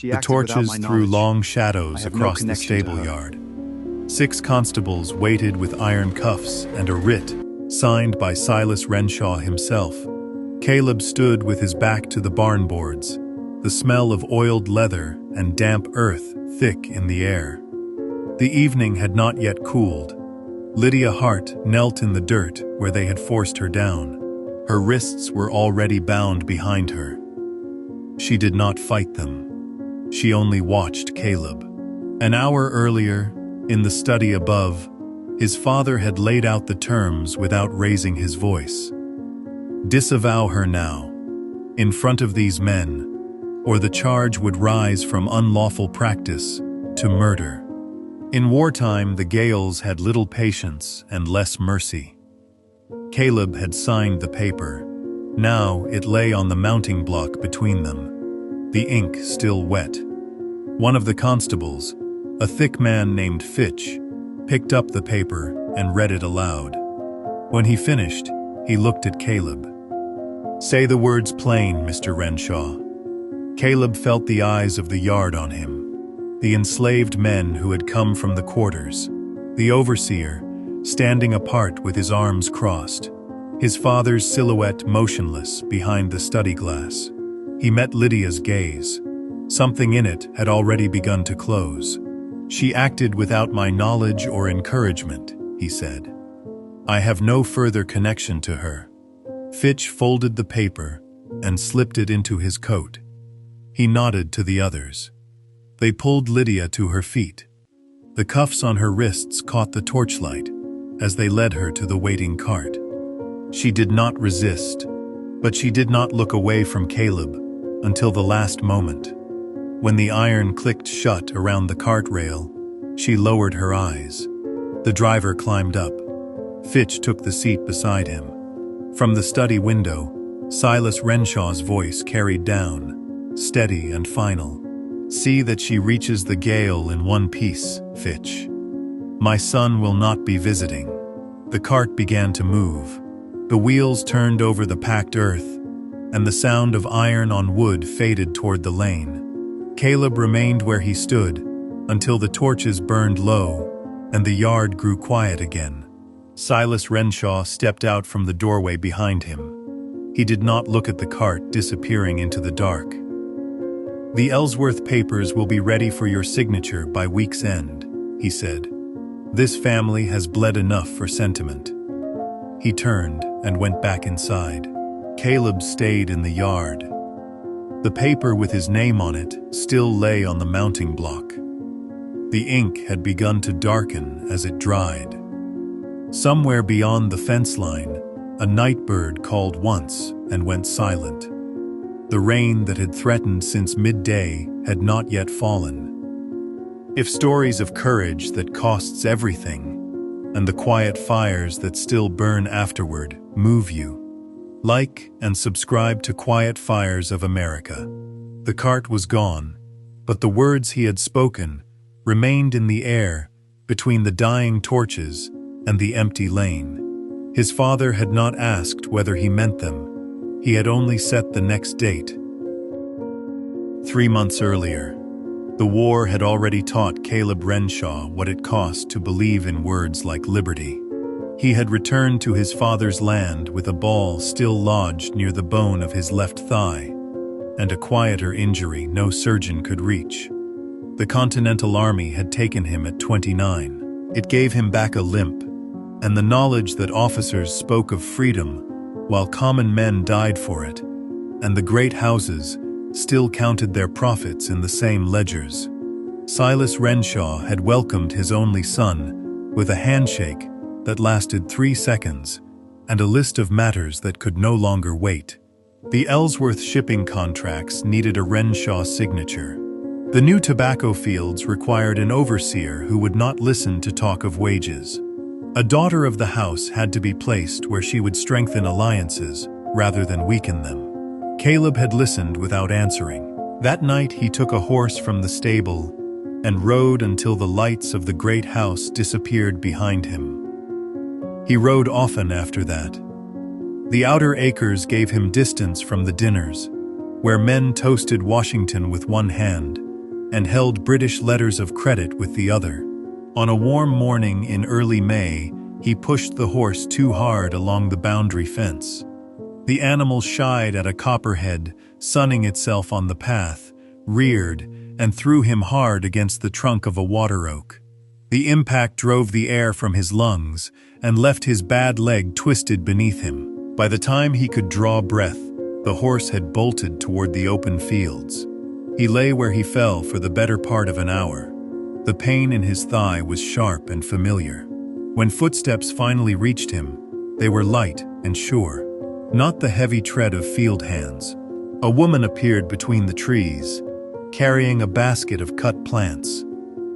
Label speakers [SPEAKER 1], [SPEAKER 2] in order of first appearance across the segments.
[SPEAKER 1] The torches threw long shadows across the stable yard. 6 constables waited with iron cuffs and a writ, signed by Silas Renshaw himself. Caleb stood with his back to the barn boards, the smell of oiled leather and damp earth thick in the air. The evening had not yet cooled. Lydia Hart knelt in the dirt where they had forced her down. Her wrists were already bound behind her. She did not fight them. She only watched Caleb. An hour earlier, in the study above, his father had laid out the terms without raising his voice. Disavow her now, in front of these men, or the charge would rise from unlawful practice to murder. In wartime, the gaols had little patience and less mercy. Caleb had signed the paper. Now it lay on the mounting block between them, the ink still wet. One of the constables, a thick man named Fitch, picked up the paper and read it aloud. When he finished, he looked at Caleb. "Say the words plain, Mr. Renshaw." Caleb felt the eyes of the yard on him, the enslaved men who had come from the quarters, the overseer, standing apart with his arms crossed, his father's silhouette motionless behind the study glass. He met Lydia's gaze. Something in it had already begun to close. "She acted without my knowledge or encouragement," he said. "I have no further connection to her." Fitch folded the paper and slipped it into his coat. He nodded to the others. They pulled Lydia to her feet. The cuffs on her wrists caught the torchlight as they led her to the waiting cart. She did not resist, but she did not look away from Caleb until the last moment. When the iron clicked shut around the cart rail, she lowered her eyes. The driver climbed up. Fitch took the seat beside him. From the study window, Silas Renshaw's voice carried down, steady and final. "See that she reaches the gaol in one piece, Fitch. My son will not be visiting." The cart began to move. The wheels turned over the packed earth, and the sound of iron on wood faded toward the lane. Caleb remained where he stood until the torches burned low and the yard grew quiet again. Silas Renshaw stepped out from the doorway behind him. He did not look at the cart disappearing into the dark. "The Ellsworth papers will be ready for your signature by week's end," he said. "This family has bled enough for sentiment." He turned and went back inside. Caleb stayed in the yard. The paper with his name on it still lay on the mounting block. The ink had begun to darken as it dried. Somewhere beyond the fence line, a night bird called once and went silent. The rain that had threatened since midday had not yet fallen. If stories of courage that costs everything, and the quiet fires that still burn afterward, move you, like and subscribe to Quiet Fires of America. The cart was gone, but the words he had spoken remained in the air between the dying torches and the empty lane. His father had not asked whether he meant them. He had only set the next date. 3 months earlier, the war had already taught Caleb Renshaw what it cost to believe in words like liberty. He had returned to his father's land with a ball still lodged near the bone of his left thigh, and a quieter injury no surgeon could reach. The Continental Army had taken him at 29. It gave him back a limp, and the knowledge that officers spoke of freedom while common men died for it, and the great houses still counted their profits in the same ledgers. Silas Renshaw had welcomed his only son with a handshake that lasted 3 seconds and a list of matters that could no longer wait. The Ellsworth shipping contracts needed a Renshaw signature. The new tobacco fields required an overseer who would not listen to talk of wages. A daughter of the house had to be placed where she would strengthen alliances rather than weaken them. Caleb had listened without answering. That night he took a horse from the stable and rode until the lights of the great house disappeared behind him. He rode often after that. The outer acres gave him distance from the dinners, where men toasted Washington with one hand and held British letters of credit with the other. On a warm morning in early May, he pushed the horse too hard along the boundary fence. The animal shied at a copperhead, sunning itself on the path, reared, and threw him hard against the trunk of a water oak. The impact drove the air from his lungs and left his bad leg twisted beneath him. By the time he could draw breath, the horse had bolted toward the open fields. He lay where he fell for the better part of an hour. The pain in his thigh was sharp and familiar. When footsteps finally reached him, they were light and sure, not the heavy tread of field hands. A woman appeared between the trees, carrying a basket of cut plants.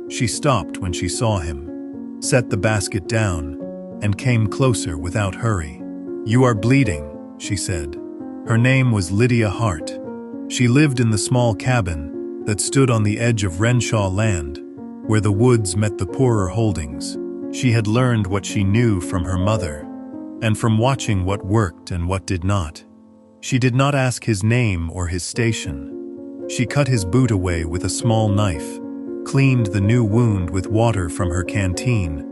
[SPEAKER 1] She stopped when she saw him, set the basket down, and came closer without hurry. "You are bleeding," she said. Her name was Lydia Hart. She lived in the small cabin that stood on the edge of Renshaw land, where the woods met the poorer holdings. She had learned what she knew from her mother, and from watching what worked and what did not. She did not ask his name or his station. She cut his boot away with a small knife, cleaned the new wound with water from her canteen,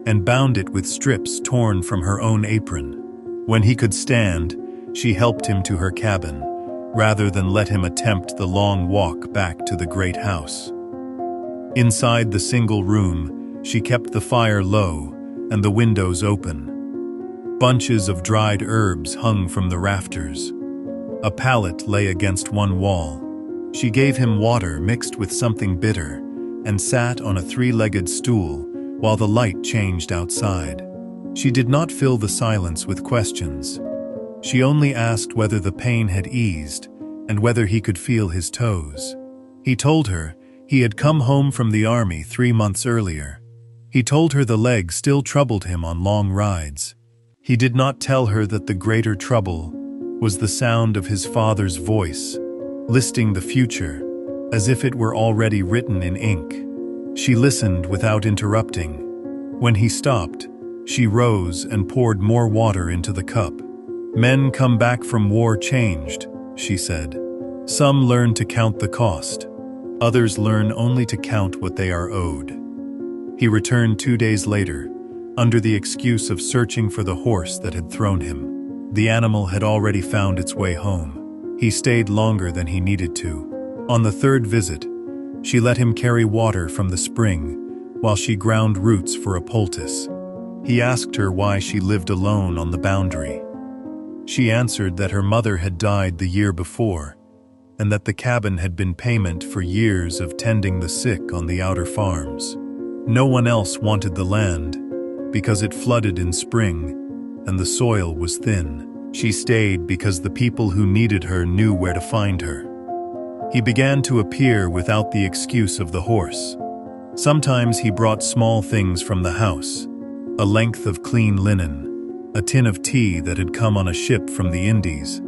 [SPEAKER 1] and bound it with strips torn from her own apron. When he could stand, she helped him to her cabin, rather than let him attempt the long walk back to the great house. Inside the single room, she kept the fire low and the windows open. Bunches of dried herbs hung from the rafters. A pallet lay against one wall. She gave him water mixed with something bitter and sat on a three-legged stool while the light changed outside. She did not fill the silence with questions. She only asked whether the pain had eased and whether he could feel his toes. He told her he had come home from the army 3 months earlier. He told her the leg still troubled him on long rides. He did not tell her that the greater trouble was the sound of his father's voice, listing the future as if it were already written in ink. She listened without interrupting. When he stopped, she rose and poured more water into the cup. "Men come back from war changed," she said. "Some learn to count the cost. Others learn only to count what they are owed." He returned 2 days later, under the excuse of searching for the horse that had thrown him. The animal had already found its way home. He stayed longer than he needed to. On the third visit, she let him carry water from the spring while she ground roots for a poultice. He asked her why she lived alone on the boundary. She answered that her mother had died the year before, and that the cabin had been payment for years of tending the sick on the outer farms. No one else wanted the land, because it flooded in spring, and the soil was thin. She stayed because the people who needed her knew where to find her. He began to appear without the excuse of the horse. Sometimes he brought small things from the house, a length of clean linen, a tin of tea that had come on a ship from the Indies,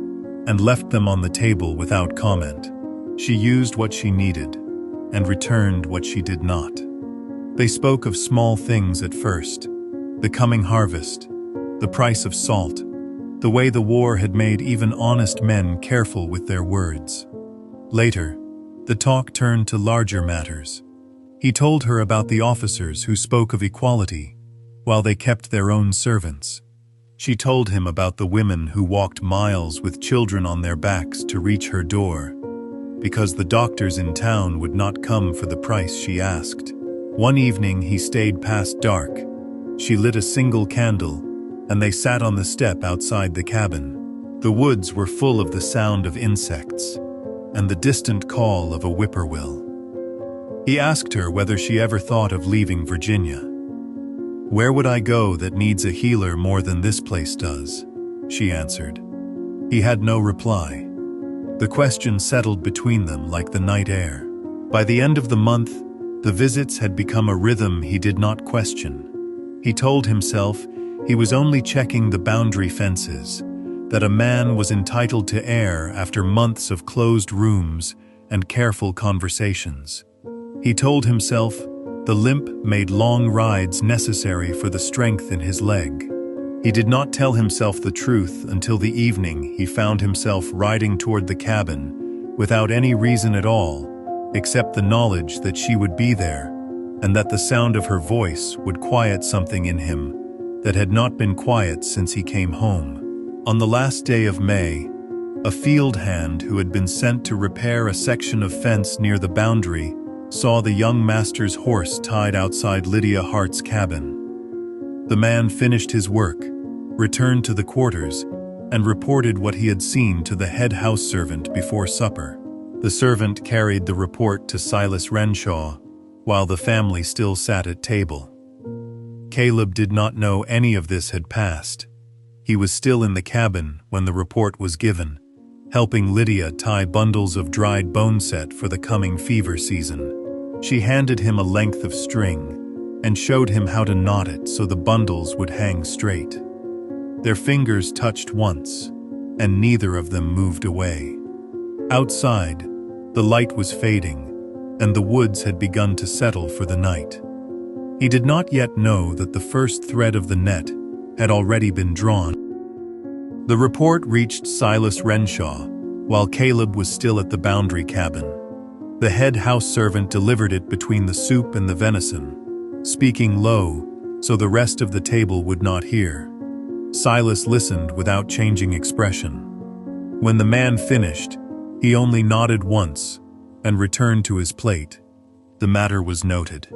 [SPEAKER 1] and left them on the table without comment. She used what she needed, and returned what she did not. They spoke of small things at first: the coming harvest, the price of salt, the way the war had made even honest men careful with their words. Later, the talk turned to larger matters. He told her about the officers who spoke of equality, while they kept their own servants. She told him about the women who walked miles with children on their backs to reach her door, because the doctors in town would not come for the price she asked. One evening he stayed past dark. She lit a single candle, and they sat on the step outside the cabin. The woods were full of the sound of insects, and the distant call of a whippoorwill. He asked her whether she ever thought of leaving Virginia. "Where would I go that needs a healer more than this place does?" she answered. He had no reply. The question settled between them like the night air. By the end of the month, the visits had become a rhythm he did not question. He told himself he was only checking the boundary fences, that a man was entitled to air after months of closed rooms and careful conversations. He told himself the limp made long rides necessary for the strength in his leg. He did not tell himself the truth until the evening he found himself riding toward the cabin, without any reason at all, except the knowledge that she would be there, and that the sound of her voice would quiet something in him that had not been quiet since he came home. On the last day of May, a field hand who had been sent to repair a section of fence near the boundary saw the young master's horse tied outside Lydia Hart's cabin. The man finished his work, returned to the quarters, and reported what he had seen to the head house servant before supper. The servant carried the report to Silas Renshaw, while the family still sat at table. Caleb did not know any of this had passed. He was still in the cabin when the report was given, helping Lydia tie bundles of dried boneset for the coming fever season. She handed him a length of string and showed him how to knot it so the bundles would hang straight. Their fingers touched once, and neither of them moved away. Outside, the light was fading, and the woods had begun to settle for the night. He did not yet know that the first thread of the net had already been drawn. The report reached Silas Renshaw, while Caleb was still at the boundary cabin. The head house servant delivered it between the soup and the venison, speaking low so the rest of the table would not hear. Silas listened without changing expression. When the man finished, he only nodded once and returned to his plate. The matter was noted.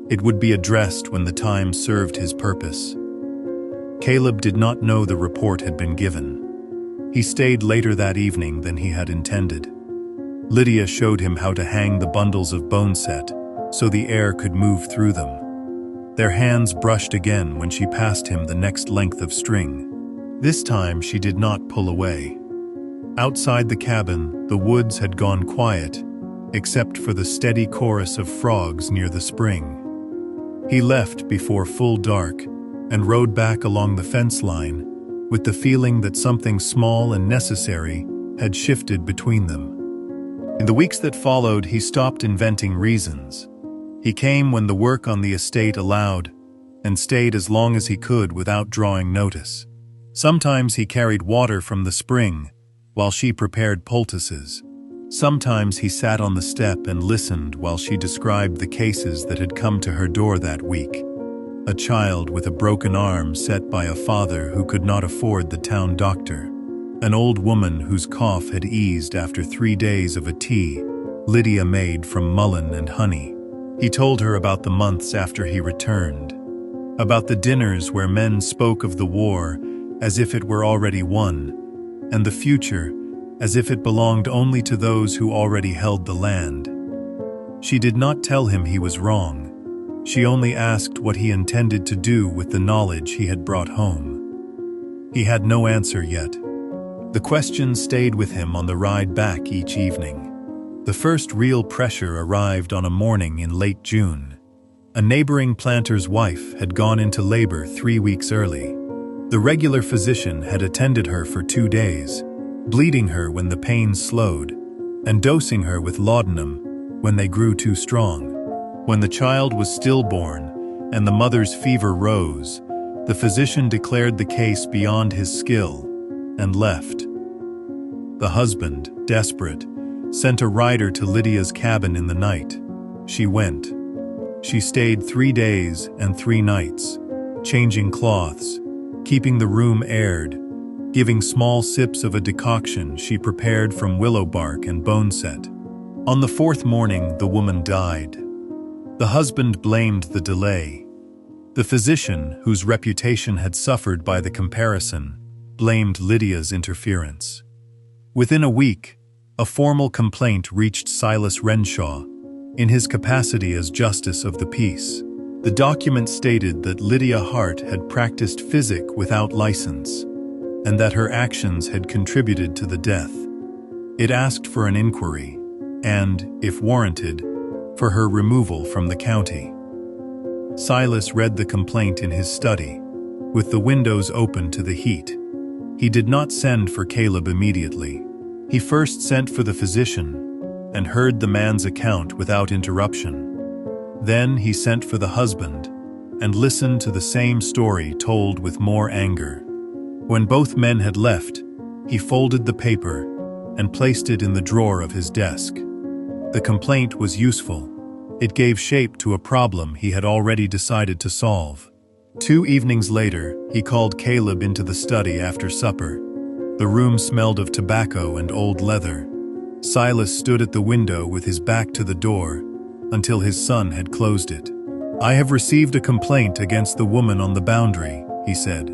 [SPEAKER 1] It would be addressed when the time served his purpose. Caleb did not know the report had been given. He stayed later that evening than he had intended. Lydia showed him how to hang the bundles of boneset so the air could move through them. Their hands brushed again when she passed him the next length of string. This time she did not pull away. Outside the cabin, the woods had gone quiet, except for the steady chorus of frogs near the spring. He left before full dark and rode back along the fence line with the feeling that something small and necessary had shifted between them. In the weeks that followed, he stopped inventing reasons. He came when the work on the estate allowed and stayed as long as he could without drawing notice. Sometimes he carried water from the spring while she prepared poultices. Sometimes he sat on the step and listened while she described the cases that had come to her door that week. A child with a broken arm set by a father who could not afford the town doctor. An old woman whose cough had eased after 3 days of a tea Lydia made from mullein and honey. He told her about the months after he returned, about the dinners where men spoke of the war as if it were already won, and the future as if it belonged only to those who already held the land. She did not tell him he was wrong. She only asked what he intended to do with the knowledge he had brought home. He had no answer yet. The question stayed with him on the ride back each evening. The first real pressure arrived on a morning in late June. A neighboring planter's wife had gone into labor 3 weeks early. The regular physician had attended her for 2 days, bleeding her when the pains slowed, and dosing her with laudanum when they grew too strong. When the child was stillborn and the mother's fever rose, the physician declared the case beyond his skill and left. The husband, desperate, sent a rider to Lydia's cabin in the night. She went. She stayed 3 days and 3 nights, changing cloths, keeping the room aired, giving small sips of a decoction she prepared from willow bark and boneset. On the 4th morning, the woman died. The husband blamed the delay. The physician, whose reputation had suffered by the comparison, blamed Lydia's interference. Within a week, a formal complaint reached Silas Renshaw in his capacity as Justice of the Peace. The document stated that Lydia Hart had practiced physic without license, and that her actions had contributed to the death. It asked for an inquiry, and, if warranted, for her removal from the county. Silas read the complaint in his study, with the windows open to the heat. He did not send for Caleb immediately. He first sent for the physician and heard the man's account without interruption. Then he sent for the husband and listened to the same story told with more anger. When both men had left, he folded the paper and placed it in the drawer of his desk. The complaint was useful. It gave shape to a problem he had already decided to solve. 2 evenings later, he called Caleb into the study after supper. The room smelled of tobacco and old leather. Silas stood at the window with his back to the door until his son had closed it. "I have received a complaint against the woman on the boundary," he said.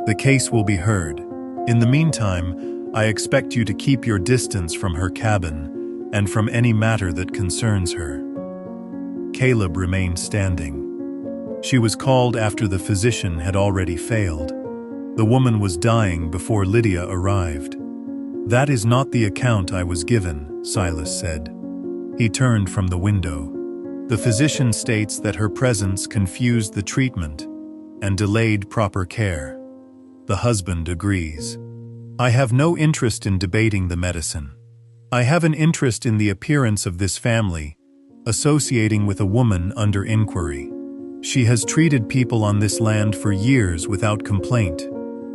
[SPEAKER 1] "The case will be heard. In the meantime, I expect you to keep your distance from her cabin and from any matter that concerns her." Caleb remained standing. She was called after the physician had already failed. The woman was dying before Lydia arrived. "That is not the account I was given," Silas said. He turned from the window. "The physician states that her presence confused the treatment and delayed proper care." The husband agrees. "I have no interest in debating the medicine. I have an interest in the appearance of this family, associating with a woman under inquiry. She has treated people on this land for years without complaint,"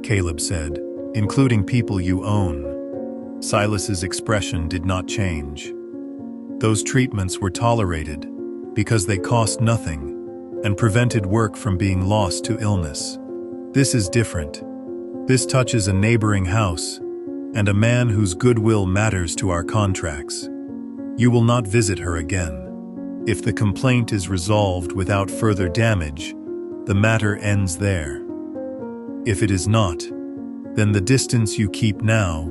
[SPEAKER 1] Caleb said, "including people you own." Silas's expression did not change. Those treatments were tolerated because they cost nothing and prevented work from being lost to illness. This is different. This touches a neighboring house and a man whose goodwill matters to our contracts. You will not visit her again. If the complaint is resolved without further damage, the matter ends there. If it is not, then the distance you keep now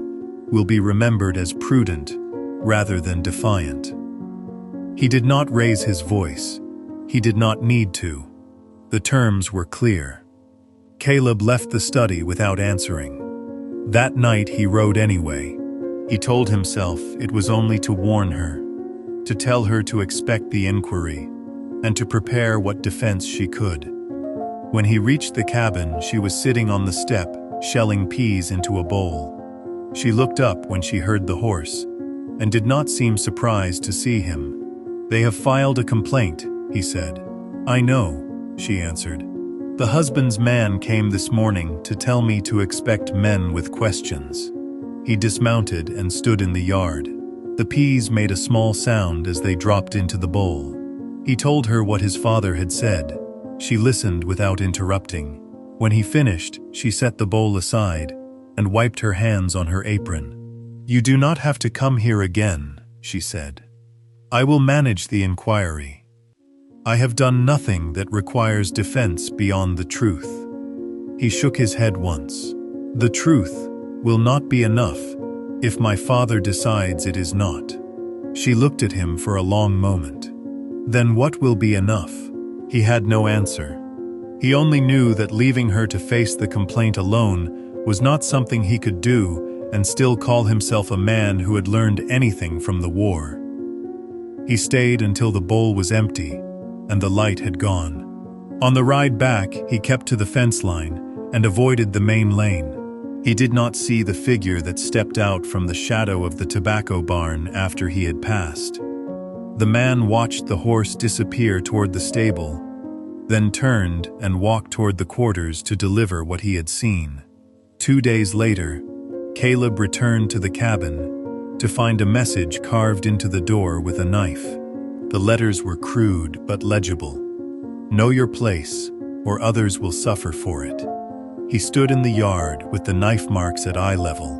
[SPEAKER 1] will be remembered as prudent rather than defiant. He did not raise his voice. He did not need to. The terms were clear. Caleb left the study without answering. That night he wrote anyway. He told himself it was only to warn her, to tell her to expect the inquiry, and to prepare what defense she could. When he reached the cabin, she was sitting on the step, shelling peas into a bowl. She looked up when she heard the horse, and did not seem surprised to see him. "They have filed a complaint," he said. "I know," she answered. "The husband's man came this morning to tell me to expect men with questions." He dismounted and stood in the yard. The peas made a small sound as they dropped into the bowl. He told her what his father had said. She listened without interrupting. When he finished, she set the bowl aside and wiped her hands on her apron. "You do not have to come here again," she said. "I will manage the inquiry. I have done nothing that requires defense beyond the truth." He shook his head once. "The truth will not be enough if my father decides it is not." She looked at him for a long moment. "Then what will be enough?" He had no answer. He only knew that leaving her to face the complaint alone was not something he could do and still call himself a man who had learned anything from the war. He stayed until the bowl was empty and the light had gone. On the ride back, he kept to the fence line and avoided the main lane. He did not see the figure that stepped out from the shadow of the tobacco barn after he had passed. The man watched the horse disappear toward the stable, then turned and walked toward the quarters to deliver what he had seen. 2 days later, Caleb returned to the cabin to find a message carved into the door with a knife. The letters were crude but legible. "Know your place, or others will suffer for it." He stood in the yard with the knife marks at eye level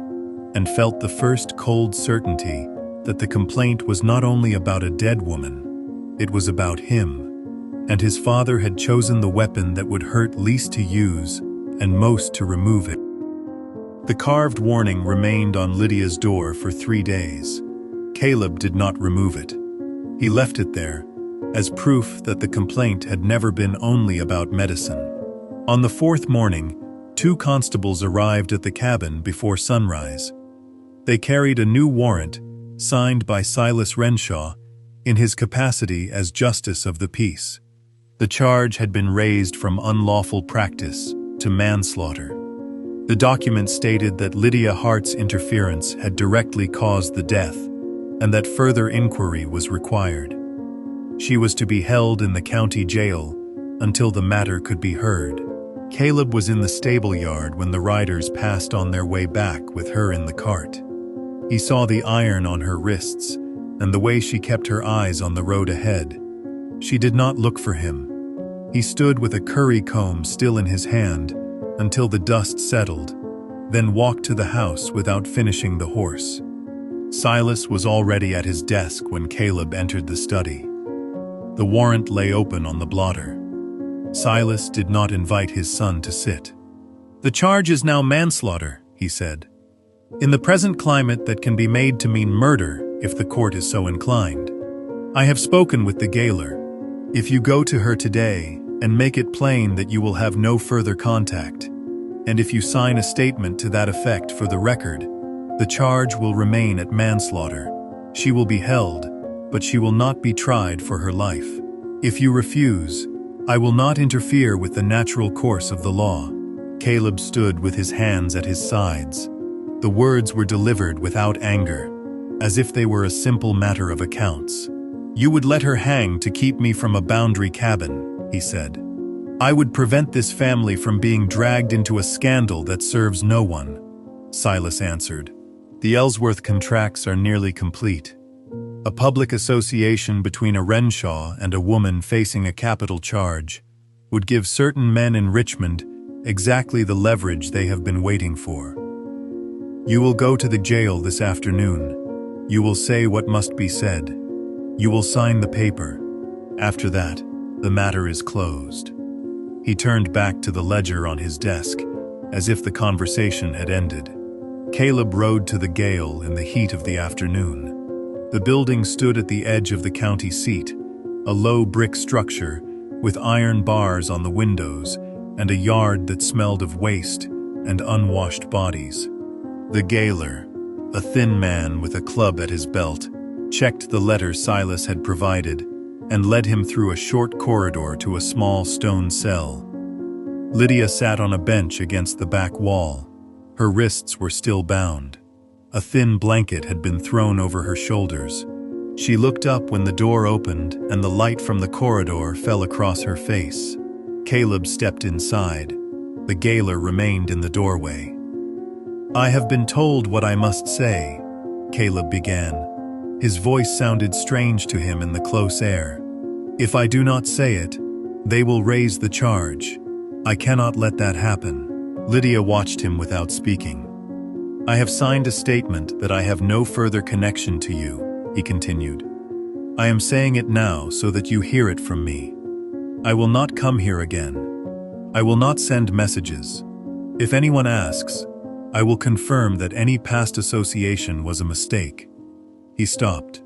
[SPEAKER 1] and felt the first cold certainty that the complaint was not only about a dead woman, it was about him, and his father had chosen the weapon that would hurt least to use and most to remove it. The carved warning remained on Lydia's door for 3 days. Caleb did not remove it. He left it there as proof that the complaint had never been only about medicine. On the 4th morning, 2 constables arrived at the cabin before sunrise. They carried a new warrant signed by Silas Renshaw in his capacity as Justice of the Peace. The charge had been raised from unlawful practice to manslaughter. The document stated that Lydia Hart's interference had directly caused the death and that further inquiry was required. She was to be held in the county jail until the matter could be heard. Caleb was in the stable yard when the riders passed on their way back with her in the cart. He saw the iron on her wrists and the way she kept her eyes on the road ahead. She did not look for him. He stood with a curry comb still in his hand until the dust settled, then walked to the house without finishing the horse. Silas was already at his desk when Caleb entered the study. The warrant lay open on the blotter. Silas did not invite his son to sit. "The charge is now manslaughter," he said. "In the present climate that can be made to mean murder if the court is so inclined. I have spoken with the gaoler. If you go to her today and make it plain that you will have no further contact, and if you sign a statement to that effect for the record, the charge will remain at manslaughter. She will be held, but she will not be tried for her life. If you refuse, I will not interfere with the natural course of the law." Caleb stood with his hands at his sides. The words were delivered without anger, as if they were a simple matter of accounts. "You would let her hang to keep me from a boundary cabin," he said. "I would prevent this family from being dragged into a scandal that serves no one," Silas answered. "The Ellsworth contracts are nearly complete. A public association between a Renshaw and a woman facing a capital charge would give certain men in Richmond exactly the leverage they have been waiting for. You will go to the jail this afternoon. You will say what must be said. You will sign the paper. After that, the matter is closed." He turned back to the ledger on his desk, as if the conversation had ended. Caleb rode to the gaol in the heat of the afternoon. The building stood at the edge of the county seat, a low brick structure with iron bars on the windows and a yard that smelled of waste and unwashed bodies. The gaoler, a thin man with a club at his belt, checked the letter Silas had provided and led him through a short corridor to a small stone cell. Lydia sat on a bench against the back wall. Her wrists were still bound. A thin blanket had been thrown over her shoulders. She looked up when the door opened and the light from the corridor fell across her face. Caleb stepped inside. The gaoler remained in the doorway. "I have been told what I must say," Caleb began. His voice sounded strange to him in the close air. "If I do not say it, they will raise the charge. I cannot let that happen." Lydia watched him without speaking. "I have signed a statement that I have no further connection to you," he continued. "I am saying it now so that you hear it from me. I will not come here again. I will not send messages. If anyone asks, I will confirm that any past association was a mistake." He stopped.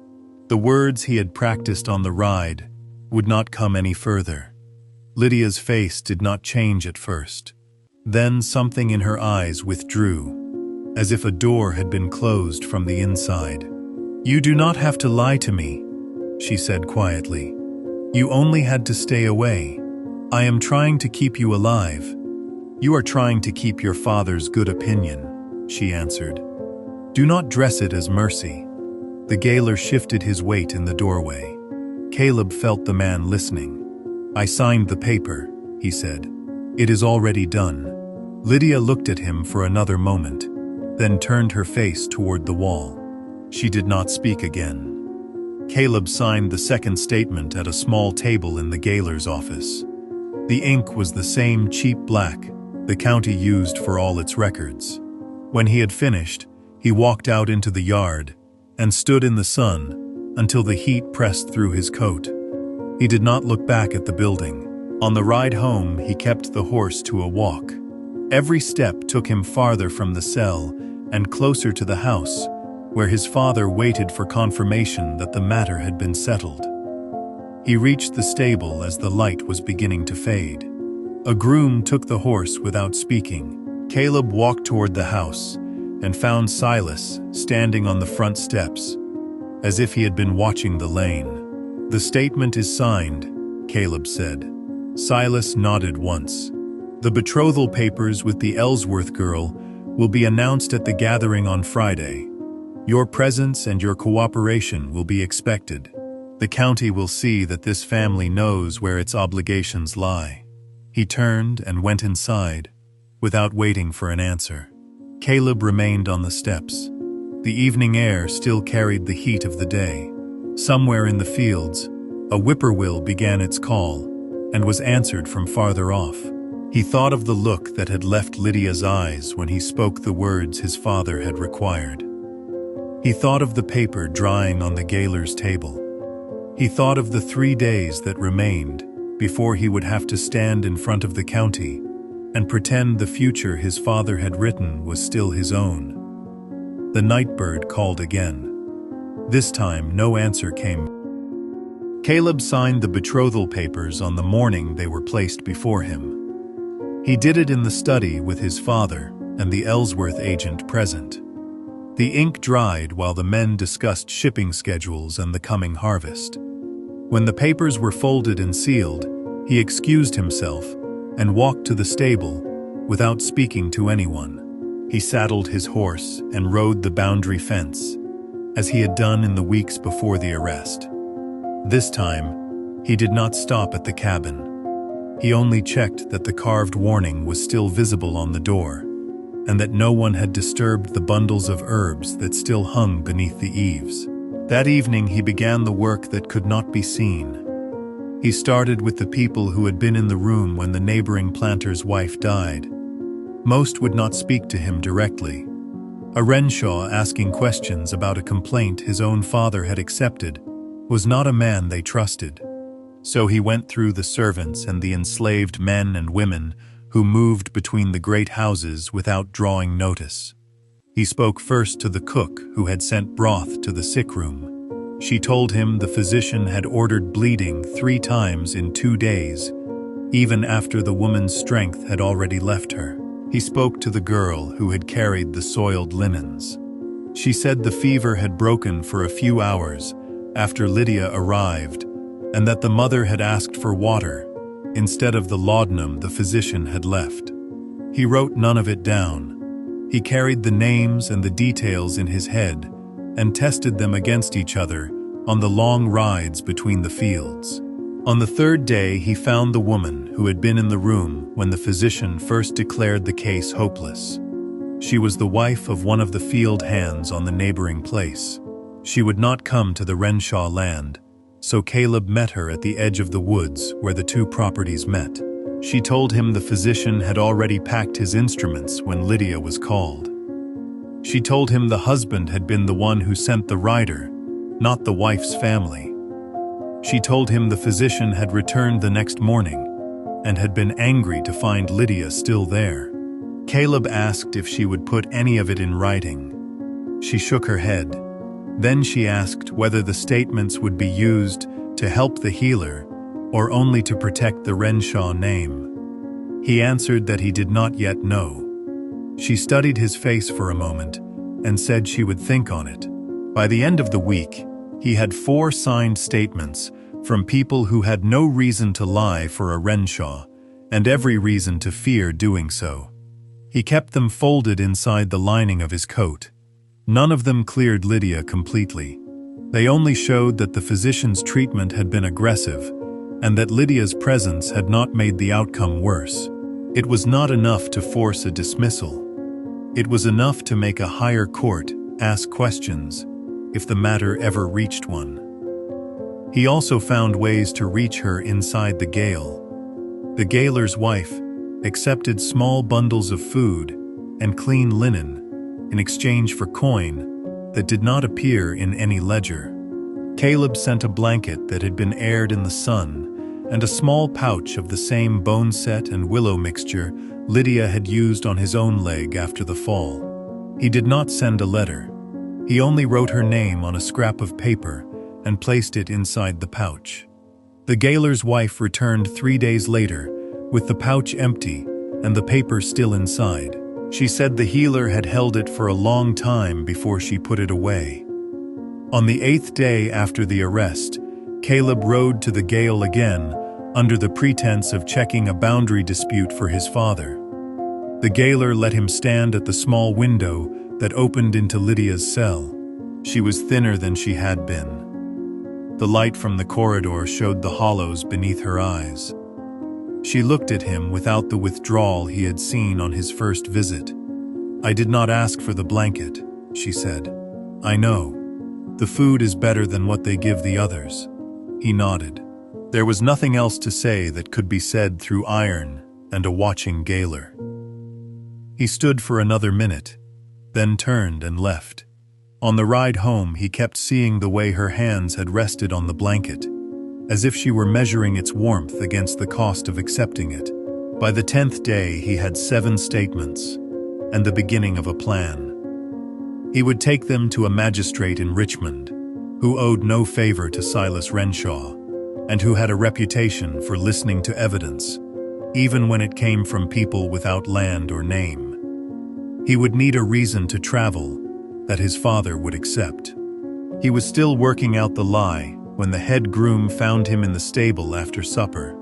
[SPEAKER 1] The words he had practiced on the ride would not come any further. Lydia's face did not change at first. Then something in her eyes withdrew, as if a door had been closed from the inside. "You do not have to lie to me," she said quietly. "You only had to stay away. I am trying to keep you alive." "You are trying to keep your father's good opinion," she answered. "Do not dress it as mercy." The gaoler shifted his weight in the doorway. Caleb felt the man listening. "I signed the paper," he said. "It is already done." Lydia looked at him for another moment, then turned her face toward the wall. She did not speak again. Caleb signed the second statement at a small table in the gaoler's office. The ink was the same cheap black the county used for all its records. When he had finished, he walked out into the yard and stood in the sun until the heat pressed through his coat. He did not look back at the building. On the ride home, he kept the horse to a walk. Every step took him farther from the cell and closer to the house, where his father waited for confirmation that the matter had been settled. He reached the stable as the light was beginning to fade. A groom took the horse without speaking. Caleb walked toward the house and found Silas standing on the front steps, as if he had been watching the lane. "The statement is signed," Caleb said. Silas nodded once. "The betrothal papers with the Ellsworth girl will be announced at the gathering on Friday. Your presence and your cooperation will be expected. The county will see that this family knows where its obligations lie." He turned and went inside, without waiting for an answer. Caleb remained on the steps. The evening air still carried the heat of the day. Somewhere in the fields, a whippoorwill began its call and was answered from farther off. He thought of the look that had left Lydia's eyes when he spoke the words his father had required. He thought of the paper drying on the gaoler's table. He thought of the 3 days that remained before he would have to stand in front of the county and pretend the future his father had written was still his own. The night bird called again. This time, no answer came. Caleb signed the betrothal papers on the morning they were placed before him. He did it in the study with his father and the Ellsworth agent present. The ink dried while the men discussed shipping schedules and the coming harvest. When the papers were folded and sealed, he excused himself and walked to the stable without speaking to anyone. He saddled his horse and rode the boundary fence, as he had done in the weeks before the arrest. This time, he did not stop at the cabin. He only checked that the carved warning was still visible on the door, and that no one had disturbed the bundles of herbs that still hung beneath the eaves. That evening he began the work that could not be seen. He started with the people who had been in the room when the neighboring planter's wife died. Most would not speak to him directly. A Renshaw asking questions about a complaint his own father had accepted was not a man they trusted. So he went through the servants and the enslaved men and women who moved between the great houses without drawing notice. He spoke first to the cook who had sent broth to the sick room. She told him the physician had ordered bleeding 3 times in 2 days, even after the woman's strength had already left her. He spoke to the girl who had carried the soiled linens. She said the fever had broken for a few hours after Lydia arrived, and that the mother had asked for water instead of the laudanum the physician had left. He wrote none of it down. He carried the names and the details in his head and tested them against each other on the long rides between the fields. On the 3rd day, he found the woman who had been in the room when the physician first declared the case hopeless. She was the wife of one of the field hands on the neighboring place. She would not come to the Renshaw land, so Caleb met her at the edge of the woods where the 2 properties met. She told him the physician had already packed his instruments when Lydia was called. She told him the husband had been the one who sent the rider, not the wife's family. She told him the physician had returned the next morning and had been angry to find Lydia still there. Caleb asked if she would put any of it in writing. She shook her head. Then she asked whether the statements would be used to help the healer or only to protect the Renshaw name. He answered that he did not yet know. She studied his face for a moment and said she would think on it. By the end of the week, he had 4 signed statements from people who had no reason to lie for a Renshaw and every reason to fear doing so. He kept them folded inside the lining of his coat. None of them cleared Lydia completely. They only showed that the physician's treatment had been aggressive and that Lydia's presence had not made the outcome worse. It was not enough to force a dismissal. It was enough to make a higher court ask questions if the matter ever reached one. He also found ways to reach her inside the gaol. The gaoler's wife accepted small bundles of food and clean linen in exchange for coin that did not appear in any ledger. Caleb sent a blanket that had been aired in the sun and a small pouch of the same bone set and willow mixture Lydia had used on his own leg after the fall. He did not send a letter. He only wrote her name on a scrap of paper and placed it inside the pouch. The gaoler's wife returned 3 days later with the pouch empty and the paper still inside. She said the healer had held it for a long time before she put it away. On the 8th day after the arrest, Caleb rode to the gaol again under the pretense of checking a boundary dispute for his father. The gaoler let him stand at the small window that opened into Lydia's cell. She was thinner than she had been. The light from the corridor showed the hollows beneath her eyes. She looked at him without the withdrawal he had seen on his first visit. "I did not ask for the blanket," she said. "I know." "The food is better than what they give the others." He nodded. There was nothing else to say that could be said through iron and a watching gaoler. He stood for another minute, then turned and left. On the ride home, he kept seeing the way her hands had rested on the blanket, as if she were measuring its warmth against the cost of accepting it. By the 10th day, he had 7 statements and the beginning of a plan. He would take them to a magistrate in Richmond, who owed no favor to Silas Renshaw, and who had a reputation for listening to evidence, even when it came from people without land or name. He would need a reason to travel that his father would accept. He was still working out the lie when the head groom found him in the stable after supper.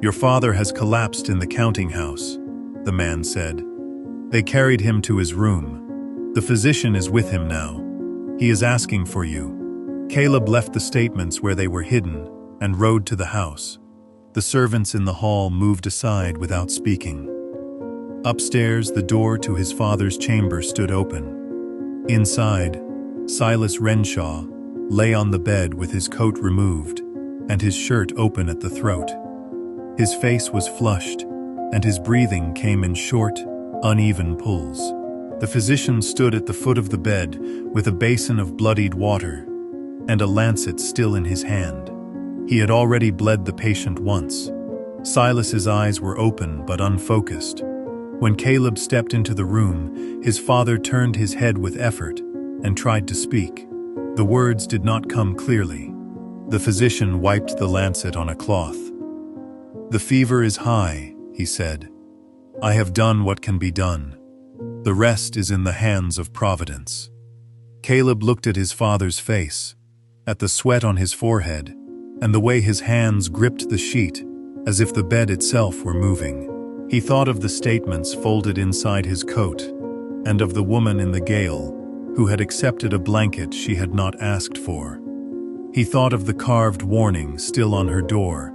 [SPEAKER 1] "Your father has collapsed in the counting house," the man said. They carried him to his room. "The physician is with him now. He is asking for you." Caleb left the statements where they were hidden and rode to the house. The servants in the hall moved aside without speaking. Upstairs, the door to his father's chamber stood open. Inside, Silas Renshaw lay on the bed with his coat removed and his shirt open at the throat. His face was flushed, and his breathing came in short, uneven pulls. The physician stood at the foot of the bed with a basin of bloodied water and a lancet still in his hand. He had already bled the patient once. Silas's eyes were open but unfocused. When Caleb stepped into the room, his father turned his head with effort and tried to speak. The words did not come clearly. The physician wiped the lancet on a cloth. "The fever is high," he said. "I have done what can be done. The rest is in the hands of Providence." Caleb looked at his father's face, at the sweat on his forehead, and the way his hands gripped the sheet as if the bed itself were moving. He thought of the statements folded inside his coat, and of the woman in the gaol who had accepted a blanket she had not asked for. He thought of the carved warning still on her door,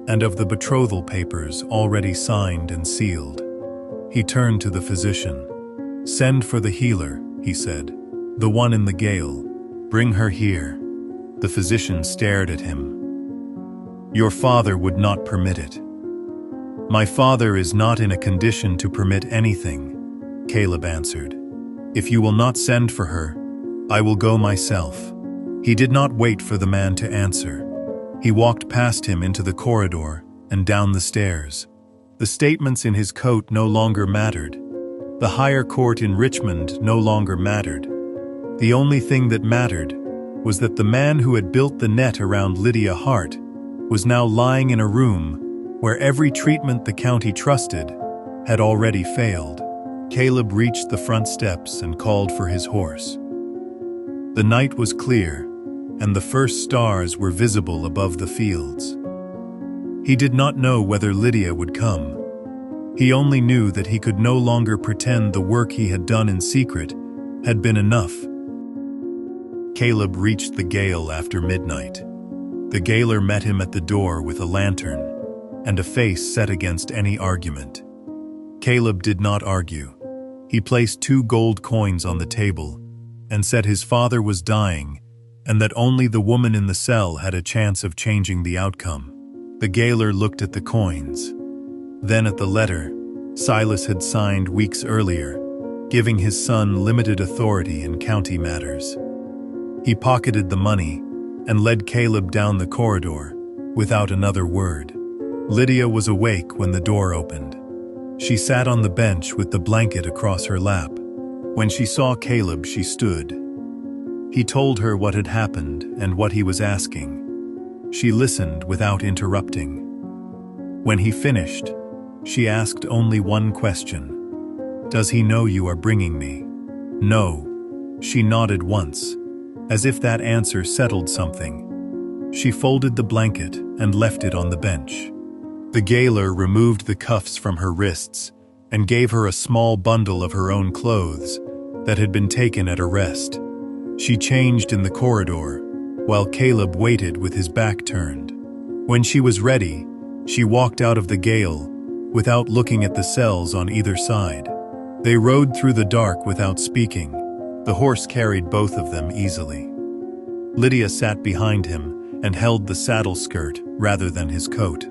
[SPEAKER 1] and of the betrothal papers already signed and sealed. He turned to the physician. "Send for the healer," he said. "The one in the gaol. Bring her here." The physician stared at him. "Your father would not permit it." "My father is not in a condition to permit anything," Caleb answered. "If you will not send for her, I will go myself." He did not wait for the man to answer. He walked past him into the corridor and down the stairs. The statements in his coat no longer mattered. The higher court in Richmond no longer mattered. The only thing that mattered was that the man who had built the net around Lydia Hart was now lying in a room where every treatment the county trusted had already failed. Caleb reached the front steps and called for his horse. The night was clear, and the first stars were visible above the fields. He did not know whether Lydia would come. He only knew that he could no longer pretend the work he had done in secret had been enough. Caleb reached the gaol after midnight. The gaoler met him at the door with a lantern and a face set against any argument. Caleb did not argue. He placed 2 gold coins on the table and said his father was dying and that only the woman in the cell had a chance of changing the outcome. The gaoler looked at the coins, then at the letter Silas had signed weeks earlier, giving his son limited authority in county matters. He pocketed the money and led Caleb down the corridor without another word. Lydia was awake when the door opened. She sat on the bench with the blanket across her lap. When she saw Caleb, she stood. He told her what had happened and what he was asking. She listened without interrupting. When he finished, she asked only one question. "Does he know you are bringing me?" "No." She nodded once, as if that answer settled something. She folded the blanket and left it on the bench. The gaoler removed the cuffs from her wrists and gave her a small bundle of her own clothes that had been taken at arrest. She changed in the corridor, while Caleb waited with his back turned. When she was ready, she walked out of the gaol without looking at the cells on either side. They rode through the dark without speaking. The horse carried both of them easily. Lydia sat behind him and held the saddle skirt rather than his coat.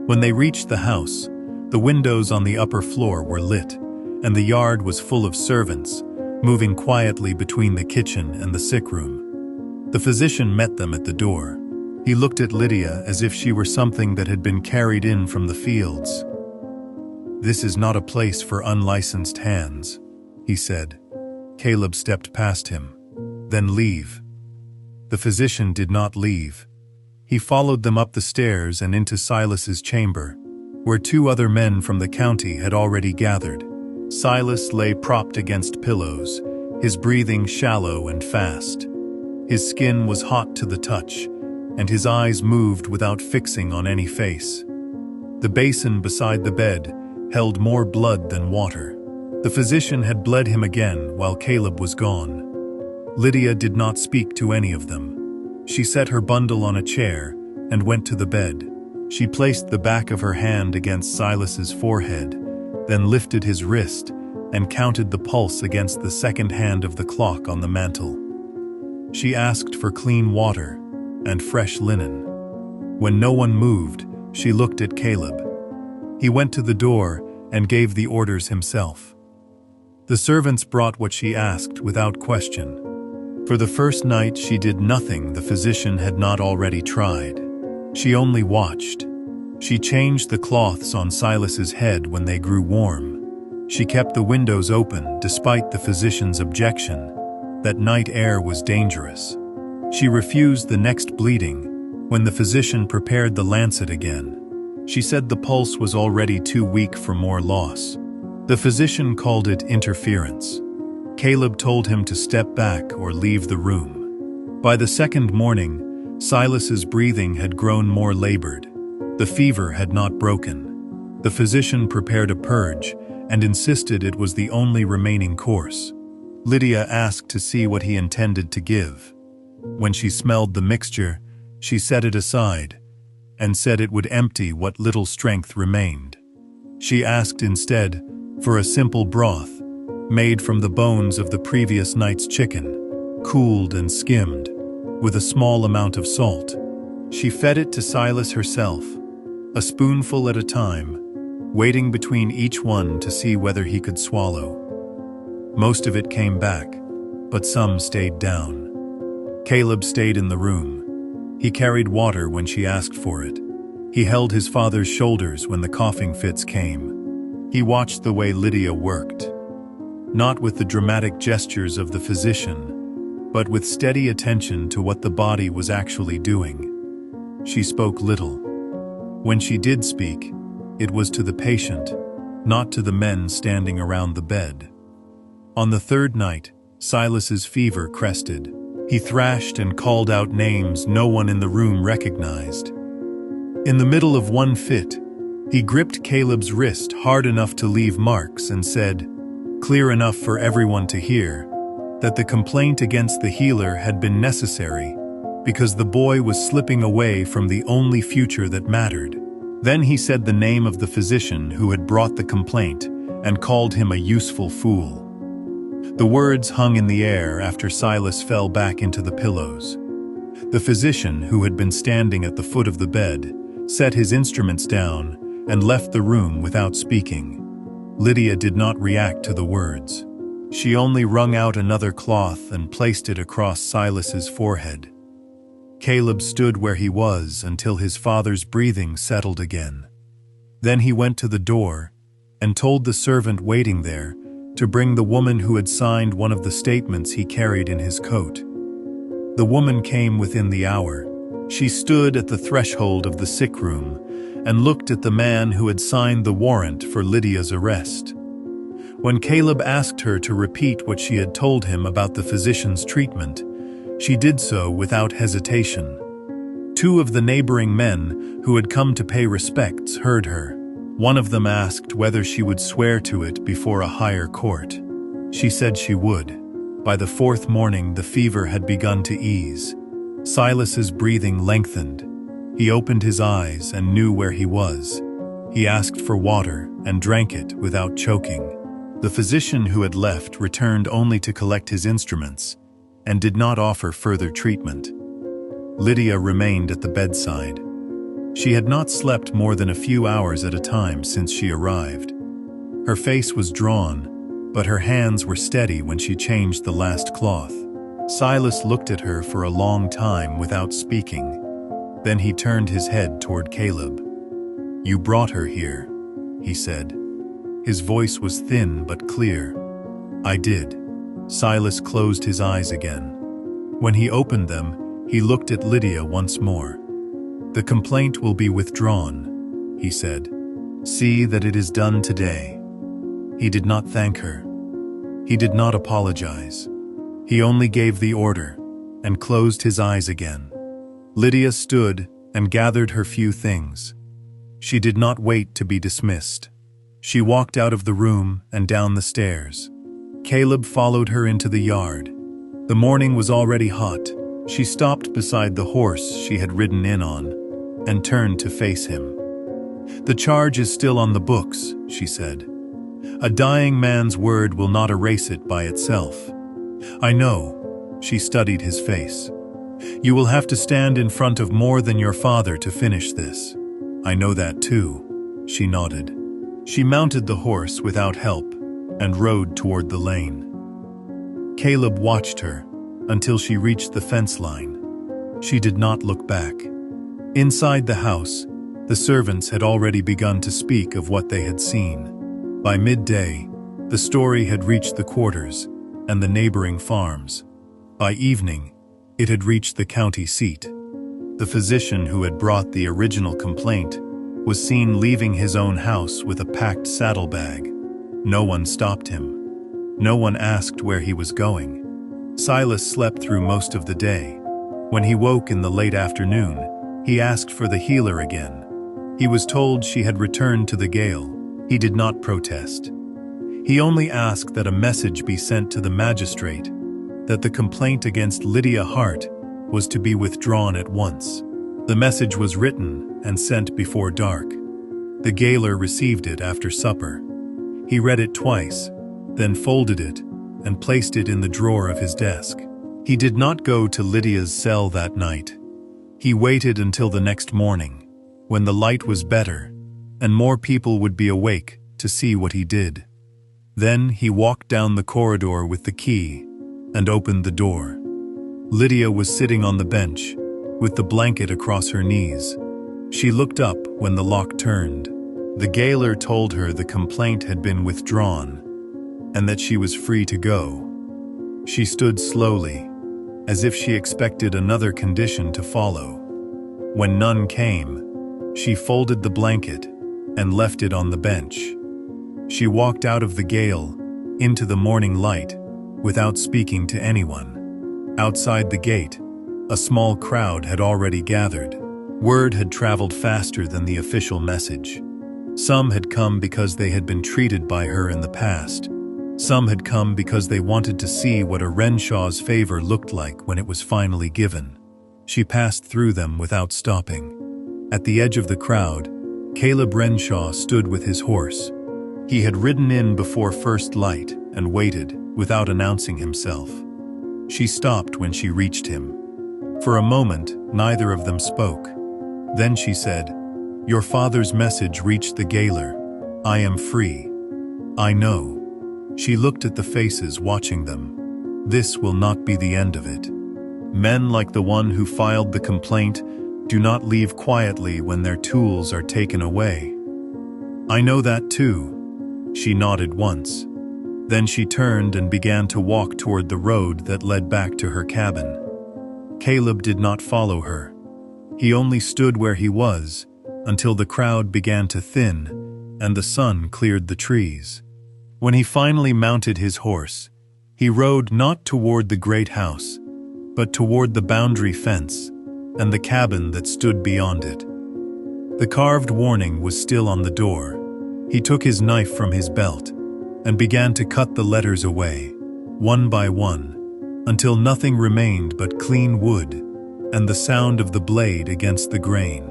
[SPEAKER 1] When they reached the house, the windows on the upper floor were lit, and the yard was full of servants, moving quietly between the kitchen and the sick room. The physician met them at the door. He looked at Lydia as if she were something that had been carried in from the fields. "This is not a place for unlicensed hands," he said. Caleb stepped past him. "Then leave." The physician did not leave. He followed them up the stairs and into Silas's chamber, where two other men from the county had already gathered. Silas lay propped against pillows, his breathing shallow and fast. His skin was hot to the touch, and his eyes moved without fixing on any face. The basin beside the bed held more blood than water. The physician had bled him again while Caleb was gone. Lydia did not speak to any of them. She set her bundle on a chair and went to the bed. She placed the back of her hand against Silas's forehead, then lifted his wrist and counted the pulse against the second hand of the clock on the mantel. She asked for clean water and fresh linen. When no one moved, she looked at Caleb. He went to the door and gave the orders himself. The servants brought what she asked without question. For the first night she did nothing the physician had not already tried. She only watched. She changed the cloths on Silas's head when they grew warm. She kept the windows open despite the physician's objection that night air was dangerous. She refused the next bleeding when the physician prepared the lancet again. She said the pulse was already too weak for more loss. The physician called it interference. Caleb told him to step back or leave the room. By the second morning, Silas's breathing had grown more labored. The fever had not broken. The physician prepared a purge and insisted it was the only remaining course. Lydia asked to see what he intended to give. When she smelled the mixture, she set it aside and said it would empty what little strength remained. She asked instead for a simple broth made from the bones of the previous night's chicken, cooled and skimmed, with a small amount of salt. She fed it to Silas herself, a spoonful at a time, waiting between each one to see whether he could swallow. Most of it came back, but some stayed down. Caleb stayed in the room. He carried water when she asked for it. He held his father's shoulders when the coughing fits came. He watched the way Lydia worked, not with the dramatic gestures of the physician, but with steady attention to what the body was actually doing. She spoke little. When she did speak, it was to the patient, not to the men standing around the bed. On the third night, Silas's fever crested. He thrashed and called out names no one in the room recognized. In the middle of one fit, he gripped Caleb's wrist hard enough to leave marks and said, clear enough for everyone to hear, that the complaint against the healer had been necessary because the boy was slipping away from the only future that mattered. Then he said the name of the physician who had brought the complaint and called him a useful fool. The words hung in the air after Silas fell back into the pillows. The physician, who had been standing at the foot of the bed, set his instruments down and left the room without speaking. Lydia did not react to the words. She only wrung out another cloth and placed it across Silas's forehead. Caleb stood where he was until his father's breathing settled again. Then he went to the door and told the servant waiting there to bring the woman who had signed one of the statements he carried in his coat. The woman came within the hour. She stood at the threshold of the sick room and looked at the man who had signed the warrant for Lydia's arrest. When Caleb asked her to repeat what she had told him about the physician's treatment, she did so without hesitation. Two of the neighboring men who had come to pay respects heard her. One of them asked whether she would swear to it before a higher court. She said she would. By the fourth morning, the fever had begun to ease. Silas's breathing lengthened. He opened his eyes and knew where he was. He asked for water and drank it without choking. The physician who had left returned only to collect his instruments and did not offer further treatment. Lydia remained at the bedside. She had not slept more than a few hours at a time since she arrived. Her face was drawn, but her hands were steady when she changed the last cloth. Silas looked at her for a long time without speaking. Then he turned his head toward Caleb. "You brought her here," he said. His voice was thin but clear. "I did." Silas closed his eyes again. When he opened them, he looked at Lydia once more. "The complaint will be withdrawn," he said. "See that it is done today." He did not thank her. He did not apologize. He only gave the order and closed his eyes again. Lydia stood and gathered her few things. She did not wait to be dismissed. She walked out of the room and down the stairs. Caleb followed her into the yard. The morning was already hot. She stopped beside the horse she had ridden in on and turned to face him. "The charge is still on the books," she said. "A dying man's word will not erase it by itself." "I know." She studied his face. "You will have to stand in front of more than your father to finish this." "I know that too," she nodded. She mounted the horse without help and rode toward the lane. Caleb watched her until she reached the fence line. She did not look back. Inside the house, the servants had already begun to speak of what they had seen. By midday, the story had reached the quarters and the neighboring farms. By evening, it had reached the county seat. The physician who had brought the original complaint was seen leaving his own house with a packed saddlebag. No one stopped him. No one asked where he was going. Silas slept through most of the day. When he woke in the late afternoon, he asked for the healer again. He was told she had returned to the gaol. He did not protest. He only asked that a message be sent to the magistrate that the complaint against Lydia Hart was to be withdrawn at once. The message was written and sent before dark. The gaoler received it after supper. He read it twice, then folded it and placed it in the drawer of his desk. He did not go to Lydia's cell that night. He waited until the next morning, when the light was better and more people would be awake to see what he did. Then he walked down the corridor with the key and opened the door. Lydia was sitting on the bench, with the blanket across her knees. She looked up when the lock turned. The gaoler told her the complaint had been withdrawn and that she was free to go. She stood slowly, as if she expected another condition to follow. When none came, she folded the blanket and left it on the bench. She walked out of the gaol into the morning light without speaking to anyone. Outside the gate, a small crowd had already gathered. Word had traveled faster than the official message. Some had come because they had been treated by her in the past. Some had come because they wanted to see what a Renshaw's favor looked like when it was finally given. She passed through them without stopping. At the edge of the crowd, Caleb Renshaw stood with his horse. He had ridden in before first light and waited without announcing himself. She stopped when she reached him. For a moment, neither of them spoke. Then she said, "Your father's message reached the gaoler. I am free." "I know." She looked at the faces watching them. "This will not be the end of it. Men like the one who filed the complaint do not leave quietly when their tools are taken away." "I know that too." She nodded once. Then she turned and began to walk toward the road that led back to her cabin. Caleb did not follow her. He only stood where he was until the crowd began to thin and the sun cleared the trees. When he finally mounted his horse, he rode not toward the great house, but toward the boundary fence and the cabin that stood beyond it. The carved warning was still on the door. He took his knife from his belt and began to cut the letters away, one by one, until nothing remained but clean wood and the sound of the blade against the grain.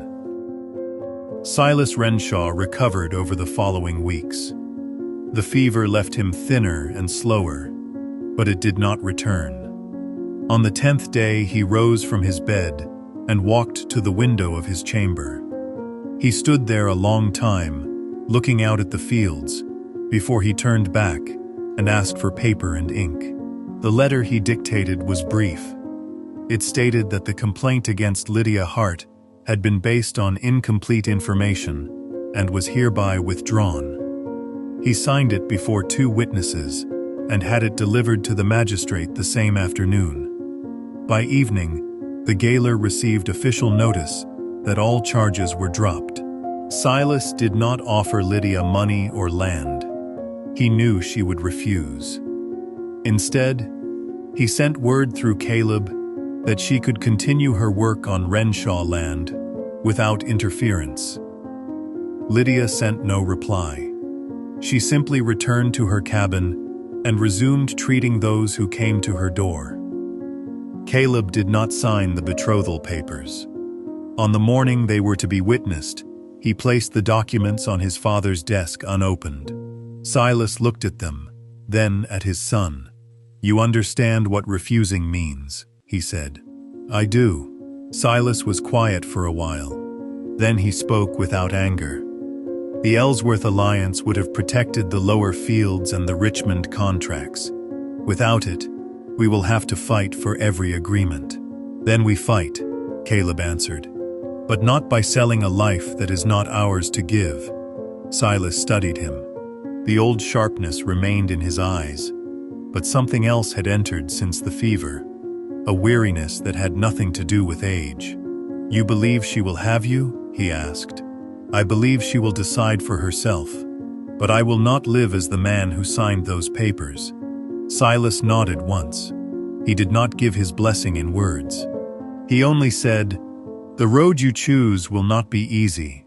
[SPEAKER 1] Silas Renshaw recovered over the following weeks. The fever left him thinner and slower, but it did not return. On the 10th day he rose from his bed and walked to the window of his chamber. He stood there a long time, looking out at the fields, before he turned back and asked for paper and ink. The letter he dictated was brief. It stated that the complaint against Lydia Hart had been based on incomplete information and was hereby withdrawn. He signed it before 2 witnesses and had it delivered to the magistrate the same afternoon. By evening, the gaoler received official notice that all charges were dropped. Silas did not offer Lydia money or land. He knew she would refuse. Instead, he sent word through Caleb that she could continue her work on Renshaw land without interference. Lydia sent no reply. She simply returned to her cabin and resumed treating those who came to her door. Caleb did not sign the betrothal papers. On the morning they were to be witnessed, he placed the documents on his father's desk unopened. Silas looked at them, then at his son. "You understand what refusing means," he said. "I do." Silas was quiet for a while. Then he spoke without anger. The Ellsworth Alliance would have protected the lower fields and the Richmond contracts. Without it, we will have to fight for every agreement. "Then we fight," Caleb answered. "But not by selling a life that is not ours to give." Silas studied him. The old sharpness remained in his eyes, but something else had entered since the fever, a weariness that had nothing to do with age. "You believe she will have you?" he asked. "I believe she will decide for herself, but I will not live as the man who signed those papers." Silas nodded once. He did not give his blessing in words. He only said, "The road you choose will not be easy.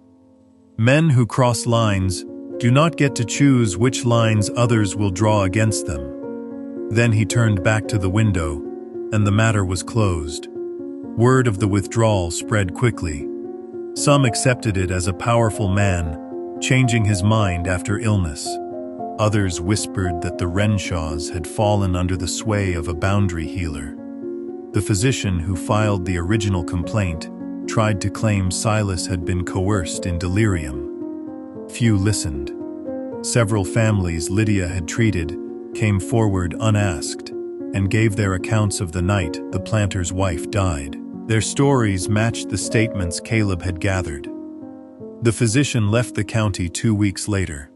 [SPEAKER 1] Men who cross lines do not get to choose which lines others will draw against them." Then he turned back to the window, and the matter was closed. Word of the withdrawal spread quickly. Some accepted it as a powerful man, changing his mind after illness. Others whispered that the Renshaws had fallen under the sway of a boundary healer. The physician who filed the original complaint tried to claim Silas had been coerced in delirium. Few listened. Several families Lydia had treated came forward unasked and gave their accounts of the night the planter's wife died. Their stories matched the statements Caleb had gathered. The physician left the county 2 weeks later.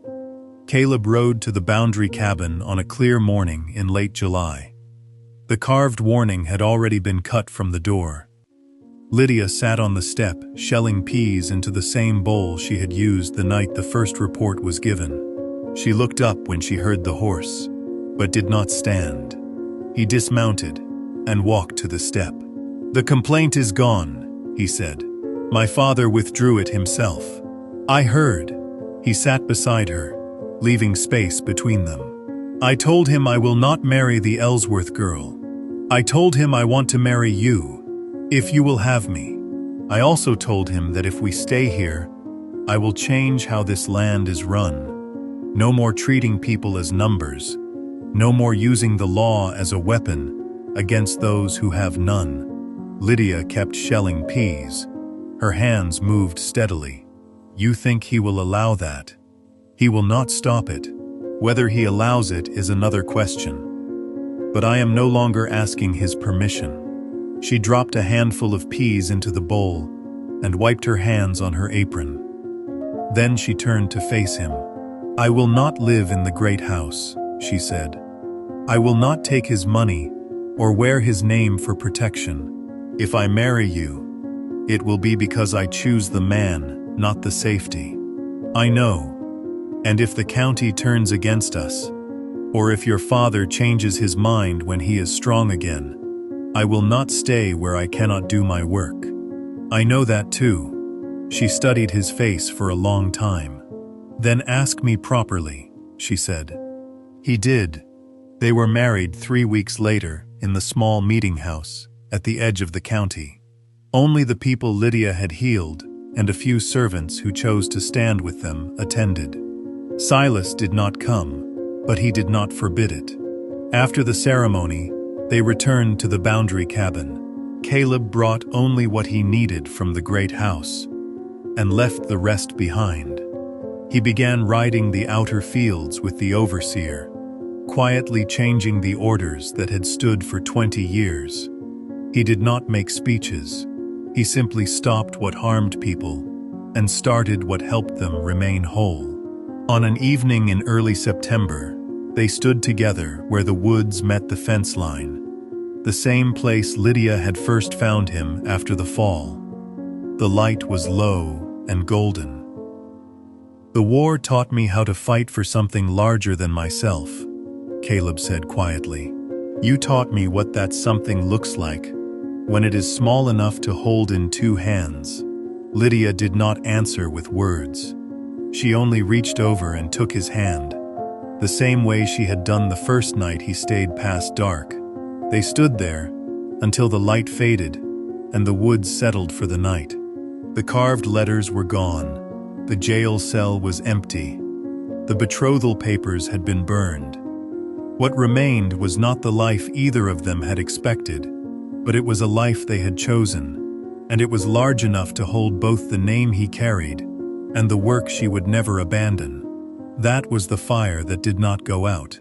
[SPEAKER 1] Caleb rode to the boundary cabin on a clear morning in late July. The carved warning had already been cut from the door. Lydia sat on the step, shelling peas into the same bowl she had used the night the first report was given. She looked up when she heard the horse, but did not stand. He dismounted and walked to the step. "The complaint is gone," he said. "My father withdrew it himself." "I heard." He sat beside her, leaving space between them. "I told him I will not marry the Ellsworth girl. I told him I want to marry you, if you will have me. I also told him that if we stay here, I will change how this land is run. No more treating people as numbers. No more using the law as a weapon against those who have none." Lydia kept shelling peas. Her hands moved steadily. "You think he will allow that? He will not stop it. Whether he allows it is another question. But I am no longer asking his permission." She dropped a handful of peas into the bowl and wiped her hands on her apron. Then she turned to face him. "I will not live in the great house," she said. "I will not take his money or wear his name for protection. If I marry you, it will be because I choose the man, not the safety. I know. And if the county turns against us, or if your father changes his mind when he is strong again, I will not stay where I cannot do my work. I know that too." She studied his face for a long time. "Then ask me properly," she said. He did. They were married 3 weeks later in the small meeting house at the edge of the county. Only the people Lydia had healed and a few servants who chose to stand with them attended. Silas did not come, but he did not forbid it. After the ceremony, they returned to the boundary cabin. Caleb brought only what he needed from the great house, and left the rest behind. He began riding the outer fields with the overseer, quietly changing the orders that had stood for 20 years. He did not make speeches. He simply stopped what harmed people and started what helped them remain whole. On an evening in early September, they stood together where the woods met the fence line, the same place Lydia had first found him after the fall. The light was low and golden. "The war taught me how to fight for something larger than myself," Caleb said quietly. "You taught me what that something looks like, when it is small enough to hold in two hands." Lydia did not answer with words. She only reached over and took his hand, the same way she had done the first night he stayed past dark. They stood there until the light faded and the woods settled for the night. The carved letters were gone. The jail cell was empty. The betrothal papers had been burned. What remained was not the life either of them had expected, but it was a life they had chosen, and it was large enough to hold both the name he carried and the work she would never abandon. That was the fire that did not go out.